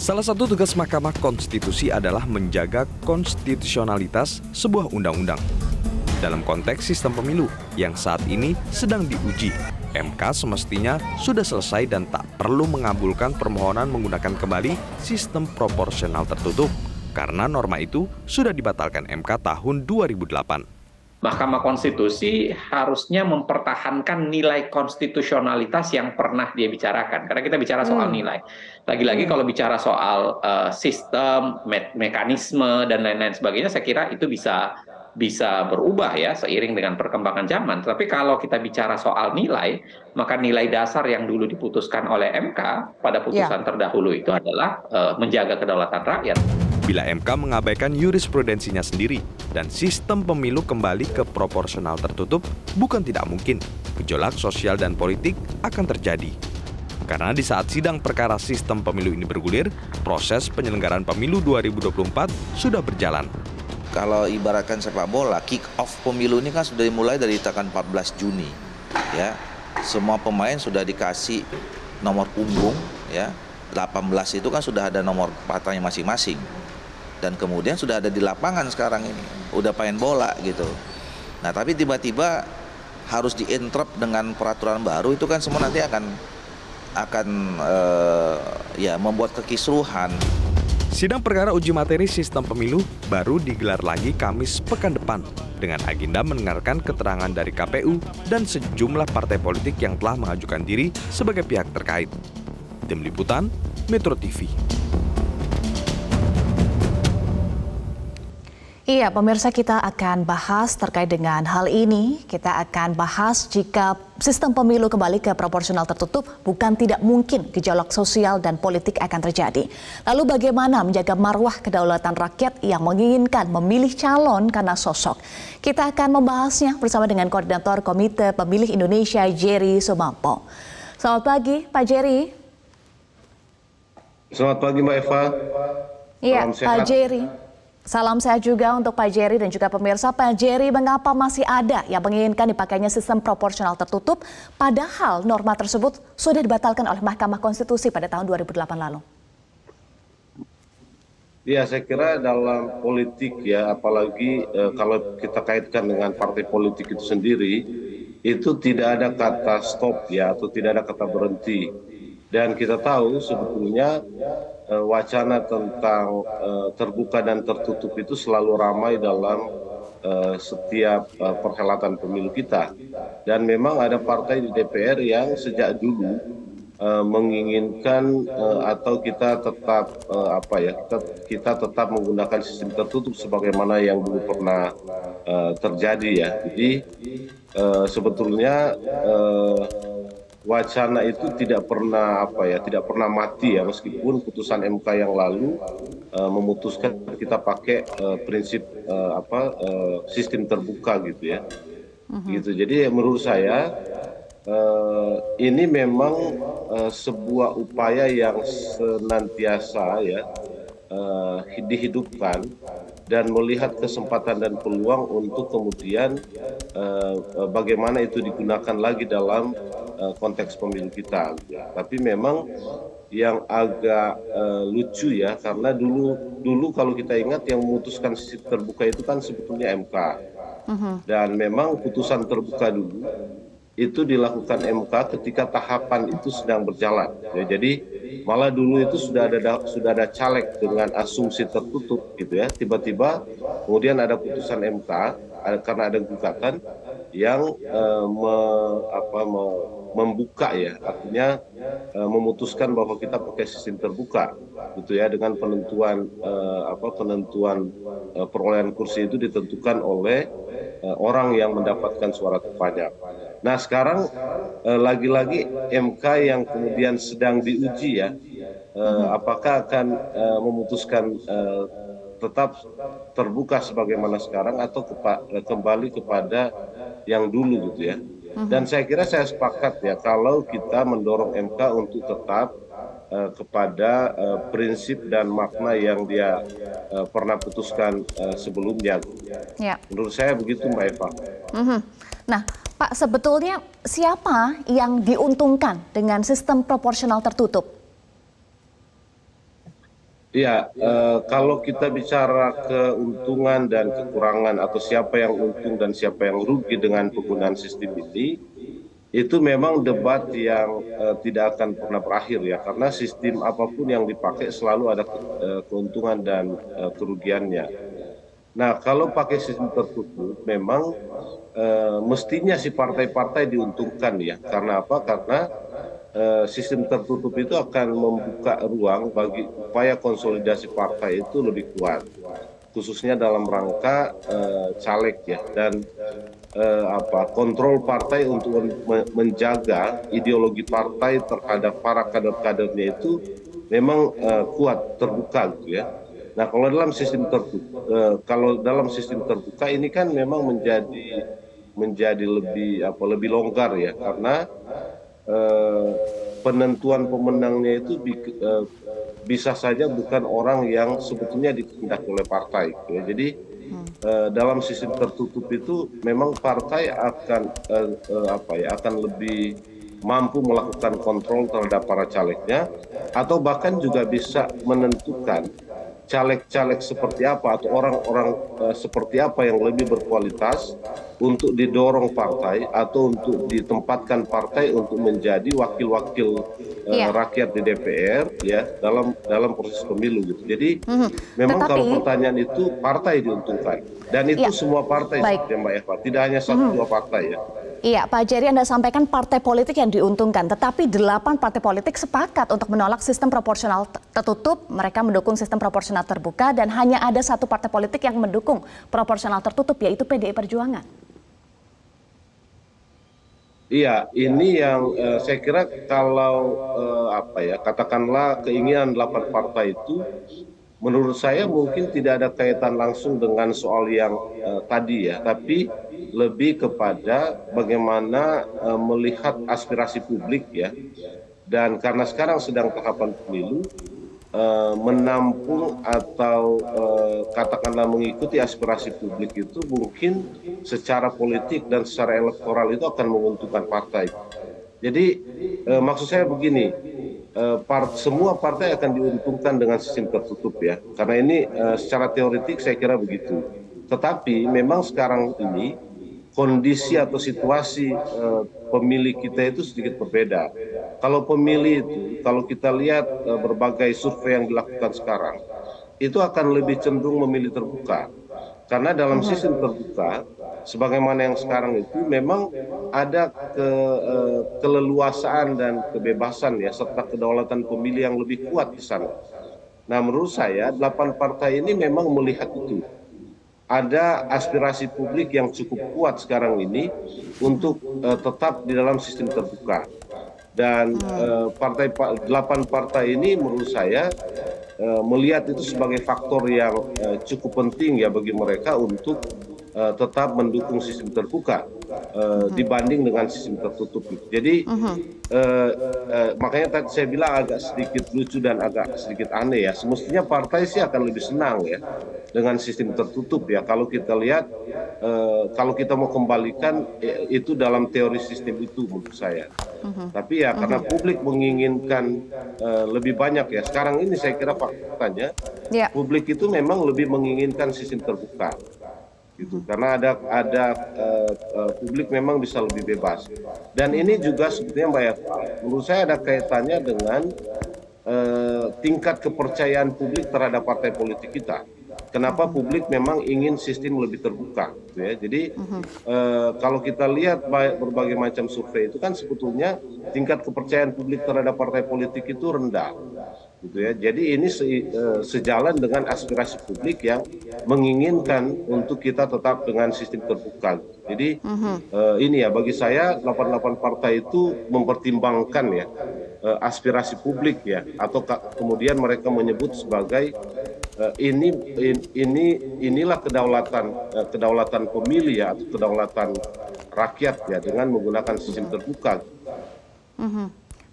Salah satu tugas Mahkamah Konstitusi adalah menjaga konstitusionalitas sebuah undang-undang. Dalam konteks sistem pemilu yang saat ini sedang diuji, MK semestinya sudah selesai dan tak perlu mengabulkan permohonan menggunakan kembali sistem proporsional tertutup, karena norma itu sudah dibatalkan MK tahun 2008. Mahkamah Konstitusi harusnya mempertahankan nilai konstitusionalitas yang pernah dia bicarakan. Karena kita bicara soal nilai. Lagi-lagi kalau bicara soal sistem, mekanisme, dan lain-lain sebagainya, saya kira itu bisa berubah ya seiring dengan perkembangan zaman. Tapi kalau kita bicara soal nilai, maka nilai dasar yang dulu diputuskan oleh MK pada putusan terdahulu itu adalah menjaga kedaulatan rakyat. Bila MK mengabaikan jurisprudensinya sendiri dan sistem pemilu kembali ke proporsional tertutup, bukan tidak mungkin gejolak sosial dan politik akan terjadi. Karena di saat sidang perkara sistem pemilu ini bergulir, proses penyelenggaraan pemilu 2024 sudah berjalan. Kalau ibaratkan sepak bola, kick off pemilu ini kan sudah dimulai dari tanggal 14 Juni. Ya, semua pemain sudah dikasih nomor punggung, ya. 18 itu kan sudah ada nomor patahnya masing-masing. Dan kemudian sudah ada di lapangan sekarang ini, udah main bola gitu. Nah, tapi tiba-tiba harus dientrop dengan peraturan baru, itu kan semua nanti akan membuat kekisruhan. Sidang perkara uji materi sistem pemilu baru digelar lagi Kamis pekan depan dengan agenda mendengarkan keterangan dari KPU dan sejumlah partai politik yang telah mengajukan diri sebagai pihak terkait. Tim Liputan, Metro TV. Iya, pemirsa, kita akan bahas terkait dengan hal ini. Kita akan bahas jika sistem pemilu kembali ke proporsional tertutup, bukan tidak mungkin gejolak sosial dan politik akan terjadi. Lalu bagaimana menjaga marwah kedaulatan rakyat yang menginginkan memilih calon karena sosok? Kita akan membahasnya bersama dengan Koordinator Komite Pemilih Indonesia, Jerry Sumampo. Selamat pagi, Pak Jerry. Selamat pagi, Mbak Eva. Iya, Pak Jerry. Salam sehat juga untuk Pak Jerry dan juga pemirsa. Pak Jerry, mengapa masih ada yang menginginkan dipakainya sistem proporsional tertutup, padahal norma tersebut sudah dibatalkan oleh Mahkamah Konstitusi pada tahun 2008 lalu? Ya, saya kira dalam politik ya, apalagi kalau kita kaitkan dengan partai politik itu sendiri, itu tidak ada kata stop ya, atau tidak ada kata berhenti. Dan kita tahu sebetulnya wacana tentang terbuka dan tertutup itu selalu ramai dalam setiap perhelatan pemilu kita. Dan memang ada partai di DPR yang sejak dulu menginginkan atau kita tetap kita tetap menggunakan sistem tertutup sebagaimana yang dulu pernah terjadi ya. Jadi sebetulnya wacana itu tidak pernah mati ya, meskipun putusan MK yang lalu memutuskan kita pakai prinsip sistem terbuka gitu ya. Gitu. Jadi menurut saya ini memang sebuah upaya yang senantiasa ya dihidupkan dan melihat kesempatan dan peluang untuk kemudian bagaimana itu digunakan lagi dalam konteks pemilu kita. Tapi memang yang agak lucu ya, karena dulu kalau kita ingat yang memutuskan sistem terbuka itu kan sebetulnya MK. Dan memang putusan terbuka dulu itu dilakukan MK ketika tahapan itu sedang berjalan. Ya, jadi malah dulu itu sudah ada caleg dengan asumsi tertutup gitu ya. Tiba-tiba kemudian ada putusan MK karena ada gugatan yang membuka ya, artinya memutuskan bahwa kita pakai sistem terbuka gitu ya, dengan penentuan perolehan kursi itu ditentukan oleh orang yang mendapatkan suara terbanyak. Nah, sekarang lagi-lagi MK yang kemudian sedang diuji ya, apakah akan memutuskan tetap terbuka sebagaimana sekarang atau kembali kepada yang dulu gitu ya. Dan saya kira saya sepakat ya, kalau kita mendorong MK untuk tetap kepada prinsip dan makna yang dia pernah putuskan sebelumnya. Ya. Menurut saya begitu, Mbak Eva. Nah, Pak, sebetulnya siapa yang diuntungkan dengan sistem proporsional tertutup? Ya, kalau kita bicara keuntungan dan kekurangan atau siapa yang untung dan siapa yang rugi dengan penggunaan sistem ini, itu memang debat yang tidak akan pernah berakhir ya, karena sistem apapun yang dipakai selalu ada keuntungan dan kerugiannya. Nah, kalau pakai sistem tertutup, memang mestinya si partai-partai diuntungkan ya. Karena apa? Karena sistem tertutup itu akan membuka ruang bagi upaya konsolidasi partai itu lebih kuat, khususnya dalam rangka caleg ya, dan kontrol partai untuk menjaga ideologi partai terhadap para kader-kadernya itu memang kuat, terbuka gitu ya. Nah, kalau dalam sistem terbuka ini kan memang menjadi lebih longgar ya, karena penentuan pemenangnya itu bisa saja bukan orang yang sebetulnya dikehendaki oleh partai gitu ya. Jadi dalam sistem tertutup itu memang partai akan lebih mampu melakukan kontrol terhadap para calegnya, atau bahkan juga bisa menentukan caleg-caleg seperti apa atau orang-orang seperti apa yang lebih berkualitas untuk didorong partai atau untuk ditempatkan partai untuk menjadi wakil-wakil rakyat di DPR ya, dalam proses pemilu gitu. Jadi memang kalau pertanyaan itu partai diuntungkan, dan itu semua partai seperti Mbak Eva, tidak hanya satu dua partai ya. Iya, Pak Jerry, Anda sampaikan partai politik yang diuntungkan, tetapi 8 partai politik sepakat untuk menolak sistem proporsional tertutup. Mereka mendukung sistem proporsional terbuka, dan hanya ada satu partai politik yang mendukung proporsional tertutup, yaitu PDI Perjuangan. Iya, ini yang saya kira kalau katakanlah keinginan 8 partai itu, menurut saya mungkin tidak ada kaitan langsung dengan soal yang tadi ya, tapi lebih kepada bagaimana melihat aspirasi publik ya. Dan karena sekarang sedang tahapan pemilu, menampung atau katakanlah mengikuti aspirasi publik itu mungkin secara politik dan secara elektoral itu akan menguntungkan partai. Jadi maksud saya begini, semua partai akan diuntungkan dengan sistem tertutup ya, karena ini secara teoretik saya kira begitu. Tetapi memang sekarang ini kondisi atau situasi pemilih kita itu sedikit berbeda. Kalau pemilih itu, kalau kita lihat berbagai survei yang dilakukan sekarang, itu akan lebih cenderung memilih terbuka. Karena dalam sistem terbuka, sebagaimana yang sekarang itu memang ada keleluasaan dan kebebasan ya, serta kedaulatan pemilih yang lebih kuat di sana. Nah, menurut saya 8 partai ini memang melihat itu. Ada aspirasi publik yang cukup kuat sekarang ini untuk tetap di dalam sistem terbuka. Dan 8 partai ini menurut saya melihat itu sebagai faktor yang cukup penting ya bagi mereka untuk tetap mendukung sistem terbuka dibanding dengan sistem tertutup. Jadi makanya tadi saya bilang agak sedikit lucu dan agak sedikit aneh ya. Semestinya partai sih akan lebih senang ya dengan sistem tertutup ya. Kalau kita lihat, kalau kita mau kembalikan itu dalam teori sistem itu menurut saya. Tapi ya karena publik menginginkan lebih banyak ya. Sekarang ini saya kira faktanya publik itu memang lebih menginginkan sistem terbuka. Gitu. Karena ada publik memang bisa lebih bebas, dan ini juga sebetulnya Mbak Eva, menurut saya ada kaitannya dengan tingkat kepercayaan publik terhadap partai politik kita. Kenapa publik memang ingin sistem lebih terbuka, gitu ya. Jadi kalau kita lihat berbagai macam survei itu kan sebetulnya tingkat kepercayaan publik terhadap partai politik itu rendah, gitu ya. Jadi ini sejalan dengan aspirasi publik yang menginginkan untuk kita tetap dengan sistem terbuka. Jadi ini ya bagi saya 88 partai itu mempertimbangkan ya aspirasi publik ya, atau kemudian mereka menyebut sebagai inilah kedaulatan pemilih ya, atau kedaulatan rakyat ya, dengan menggunakan sistem terbuka.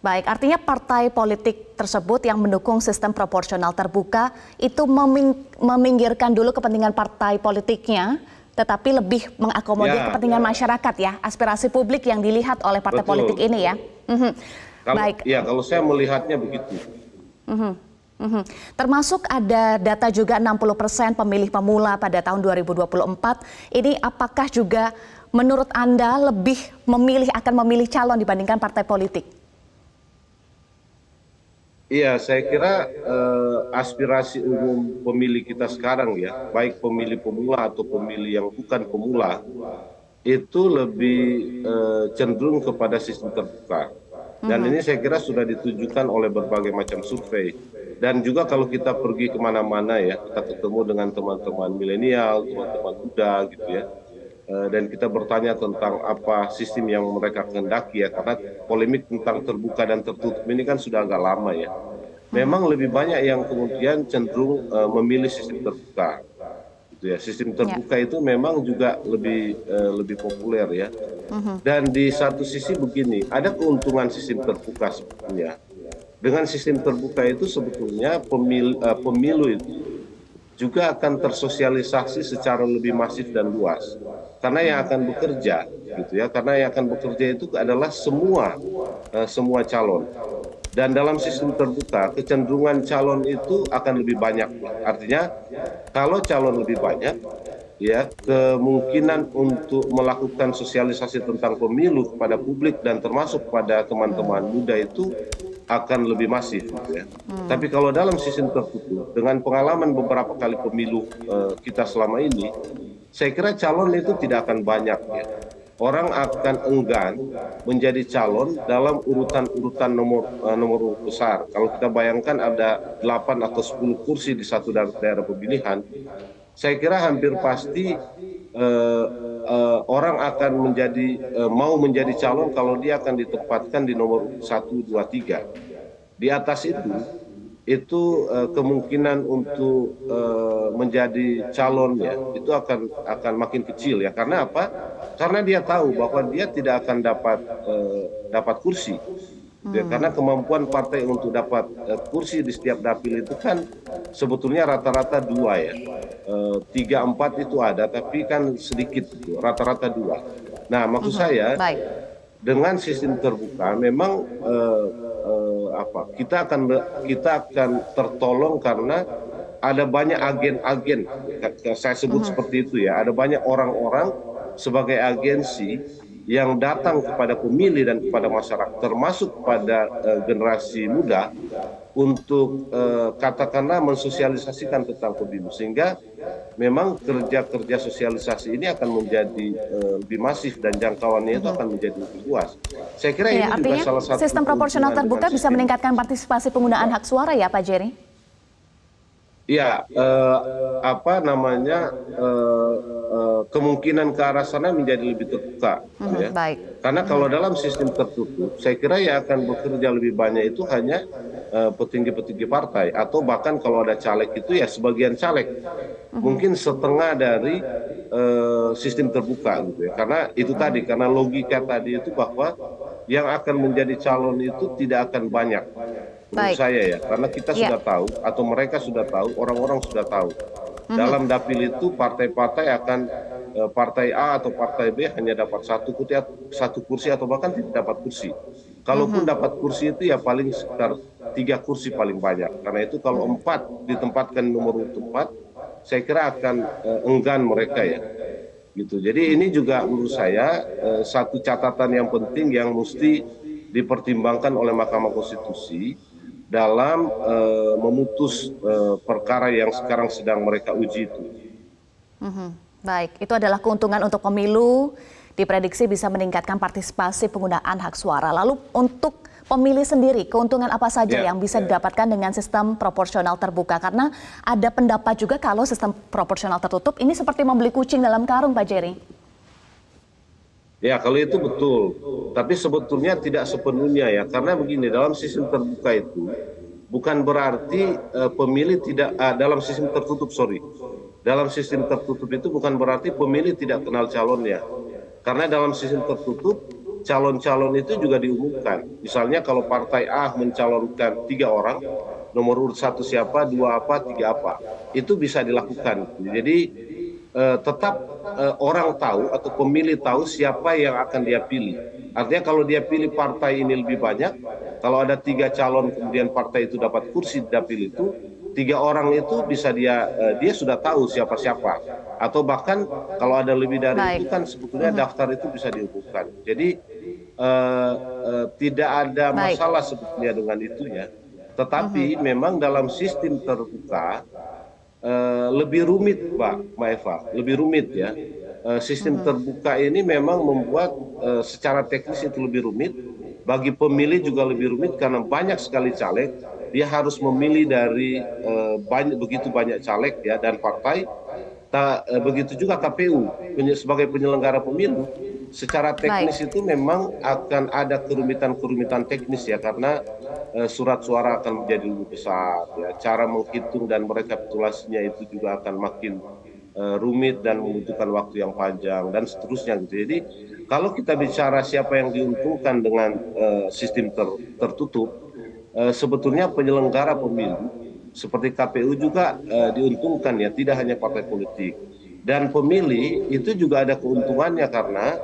Baik, artinya partai politik tersebut yang mendukung sistem proporsional terbuka itu meminggirkan dulu kepentingan partai politiknya, tetapi lebih mengakomodir kepentingan masyarakat ya, aspirasi publik yang dilihat oleh partai politik ini ya. Kalau saya melihatnya begitu. Mhm. Termasuk ada data juga 60% pemilih pemula pada tahun 2024. Ini apakah juga menurut Anda lebih akan memilih calon dibandingkan partai politik? Iya, saya kira aspirasi umum pemilih kita sekarang ya, baik pemilih pemula atau pemilih yang bukan pemula, itu lebih cenderung kepada sistem terbuka. Dan ini saya kira sudah ditujukan oleh berbagai macam survei. Dan juga kalau kita pergi kemana-mana ya, kita ketemu dengan teman-teman milenial, teman-teman muda gitu ya. Dan kita bertanya tentang apa sistem yang mereka kehendaki ya, karena polemik tentang terbuka dan tertutup ini kan sudah agak lama ya. Memang lebih banyak yang kemudian cenderung memilih sistem terbuka. Gitu ya. Sistem terbuka itu memang juga lebih populer ya. Dan di satu sisi begini, ada keuntungan sistem terbuka sebetulnya. Dengan sistem terbuka itu sebetulnya pemilu itu juga akan tersosialisasi secara lebih masif dan luas. Karena yang akan bekerja, gitu ya. Karena yang akan bekerja itu adalah semua calon. Dan dalam sistem terbuka, kecenderungan calon itu akan lebih banyak. Artinya, kalau calon lebih banyak, ya kemungkinan untuk melakukan sosialisasi tentang pemilu kepada publik dan termasuk pada teman-teman muda itu akan lebih masif gitu ya. Tapi kalau dalam sistem tertutup dengan pengalaman beberapa kali pemilu kita selama ini, saya kira calon itu tidak akan banyak ya. Orang akan enggan menjadi calon dalam urutan-urutan nomor urut besar. Kalau kita bayangkan ada 8 atau 10 kursi di satu daerah pemilihan, saya kira hampir pasti orang akan mau menjadi calon kalau dia akan ditempatkan di nomor 1, 2, 3. Di atas itu kemungkinan untuk menjadi calonnya itu akan makin kecil ya. Karena apa? Karena dia tahu bahwa dia tidak akan dapat kursi. Ya, karena kemampuan partai untuk dapat kursi di setiap dapil itu kan sebetulnya rata-rata 2 ya. 3, 4 itu ada, tapi kan sedikit itu, rata-rata 2. Nah, maksud saya dengan sistem terbuka memang kita akan tertolong karena ada banyak agen-agen, saya sebut seperti itu ya, ada banyak orang-orang sebagai agensi yang datang kepada pemilih dan kepada masyarakat, termasuk pada generasi muda, untuk katakanlah mensosialisasikan tentang pemilu, sehingga memang kerja-kerja sosialisasi ini akan menjadi lebih masif dan jangkauannya itu akan menjadi lebih luas. Saya kira ini juga salah satu sistem proporsional terbuka bisa meningkatkan partisipasi penggunaan hak suara ya Pak Jerry? Ya, kemungkinan ke arah sana menjadi lebih terbuka. Ya. Karena kalau dalam sistem tertutup, saya kira yang akan bekerja lebih banyak itu hanya petinggi-petinggi partai, atau bahkan kalau ada caleg itu ya sebagian caleg, mungkin setengah dari sistem terbuka gitu ya. Karena itu tadi, karena logika tadi itu bahwa yang akan menjadi calon itu tidak akan banyak. Menurut saya ya, karena kita sudah tahu atau mereka sudah tahu, orang-orang sudah tahu. Dalam dapil itu partai-partai akan partai A atau partai B hanya dapat satu kursi atau bahkan tidak dapat kursi. Kalaupun dapat kursi itu ya paling sekitar 3 kursi paling banyak. Karena itu kalau 4 ditempatkan nomor urut 4, saya kira akan enggan mereka ya. Gitu. Jadi ini juga menurut saya satu catatan yang penting yang mesti dipertimbangkan oleh Mahkamah Konstitusi dalam memutus perkara yang sekarang sedang mereka uji itu. Baik, itu adalah keuntungan untuk pemilu, diprediksi bisa meningkatkan partisipasi penggunaan hak suara. Lalu untuk pemilih sendiri, keuntungan apa saja yang bisa didapatkan dengan sistem proporsional terbuka? Karena ada pendapat juga kalau sistem proporsional tertutup ini seperti membeli kucing dalam karung, Pak Jerry. Ya, kalau itu betul. Tapi sebetulnya tidak sepenuhnya ya. Karena begini, dalam sistem terbuka itu bukan berarti pemilih tidak dalam sistem tertutup, Dalam sistem tertutup itu bukan berarti pemilih tidak kenal calonnya. Karena dalam sistem tertutup calon-calon itu juga diumumkan. Misalnya kalau partai A mencalonkan 3 orang, nomor urut 1 siapa, 2 apa, 3 apa. Itu bisa dilakukan. Jadi tetap orang tahu atau pemilih tahu siapa yang akan dia pilih. Artinya kalau dia pilih partai ini lebih banyak, kalau ada 3 calon kemudian partai itu dapat kursi di dapil itu, 3 orang itu bisa dia sudah tahu siapa-siapa. Atau bahkan kalau ada lebih dari Baik. itu kan sebetulnya daftar itu bisa diumumkan. Jadi tidak ada Baik. masalah sebetulnya dengan itu ya. Tetapi memang dalam sistem terbuka lebih rumit, Mbak Eva, lebih rumit ya. Sistem terbuka ini memang membuat secara teknis itu lebih rumit, bagi pemilih juga lebih rumit karena banyak sekali caleg, dia harus memilih dari begitu banyak caleg ya dan partai. Begitu juga KPU sebagai penyelenggara pemilu, secara teknis itu memang akan ada kerumitan-kerumitan teknis ya karena surat suara akan menjadi lebih besar ya, cara menghitung dan merekapitulasinya itu juga akan makin rumit dan membutuhkan waktu yang panjang dan seterusnya gitu. Jadi kalau kita bicara siapa yang diuntungkan dengan sistem tertutup, sebetulnya penyelenggara pemilu seperti KPU juga diuntungkan ya, tidak hanya partai politik. Dan pemilih itu juga ada keuntungannya karena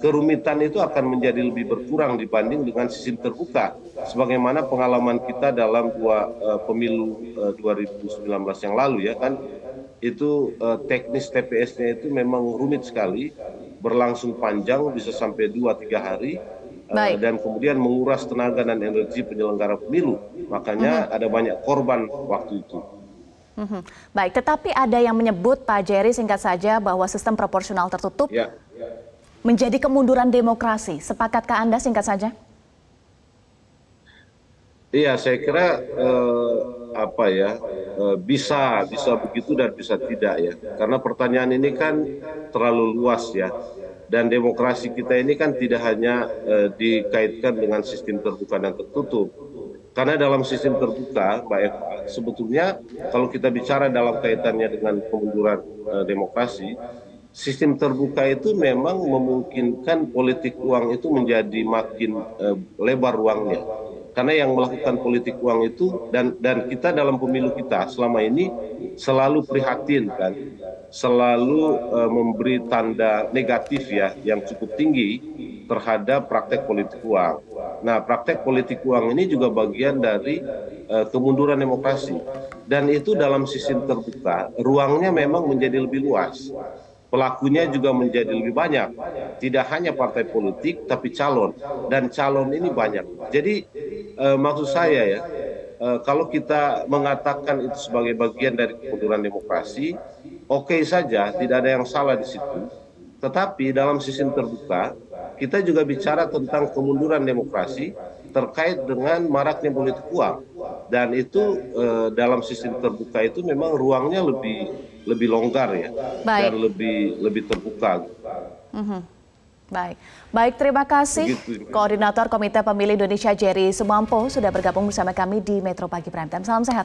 kerumitan itu akan menjadi lebih berkurang dibanding dengan sistem terbuka. Sebagaimana pengalaman kita dalam pemilu 2019 yang lalu ya kan, itu teknis TPS-nya itu memang rumit sekali, berlangsung panjang bisa sampai 2-3 hari. Dan kemudian menguras tenaga dan energi penyelenggara pemilu. Makanya ada banyak korban waktu itu. Baik, tetapi ada yang menyebut, Pak Jerry, singkat saja, bahwa sistem proporsional tertutup menjadi kemunduran demokrasi. Sepakatkah Anda, singkat saja? Iya, saya kira bisa begitu dan bisa tidak ya. Karena pertanyaan ini kan terlalu luas ya. Dan demokrasi kita ini kan tidak hanya dikaitkan dengan sistem terbuka dan tertutup. Karena dalam sistem terbuka, Mbak Eva, sebetulnya kalau kita bicara dalam kaitannya dengan kemunduran demokrasi, sistem terbuka itu memang memungkinkan politik uang itu menjadi makin lebar ruangnya. Karena yang melakukan politik uang itu dan kita dalam pemilu kita selama ini selalu prihatin kan, selalu memberi tanda negatif ya yang cukup tinggi terhadap praktek politik uang. Nah, praktek politik uang ini juga bagian dari kemunduran demokrasi. Dan itu dalam sistem terbuka, ruangnya memang menjadi lebih luas. Pelakunya juga menjadi lebih banyak. Tidak hanya partai politik, tapi calon. Dan calon ini banyak. Jadi maksud saya ya, kalau kita mengatakan itu sebagai bagian dari kemunduran demokrasi, oke saja, tidak ada yang salah di situ. Tetapi dalam sistem terbuka, kita juga bicara tentang kemunduran demokrasi terkait dengan maraknya politik uang. Dan itu dalam sistem terbuka itu memang ruangnya lebih longgar ya. Dan lebih terbuka. Baik, terima kasih. Koordinator Komite Pemilih Indonesia Jerry Sumampo sudah bergabung bersama kami di Metro Pagi Prime Time. Salam sehat.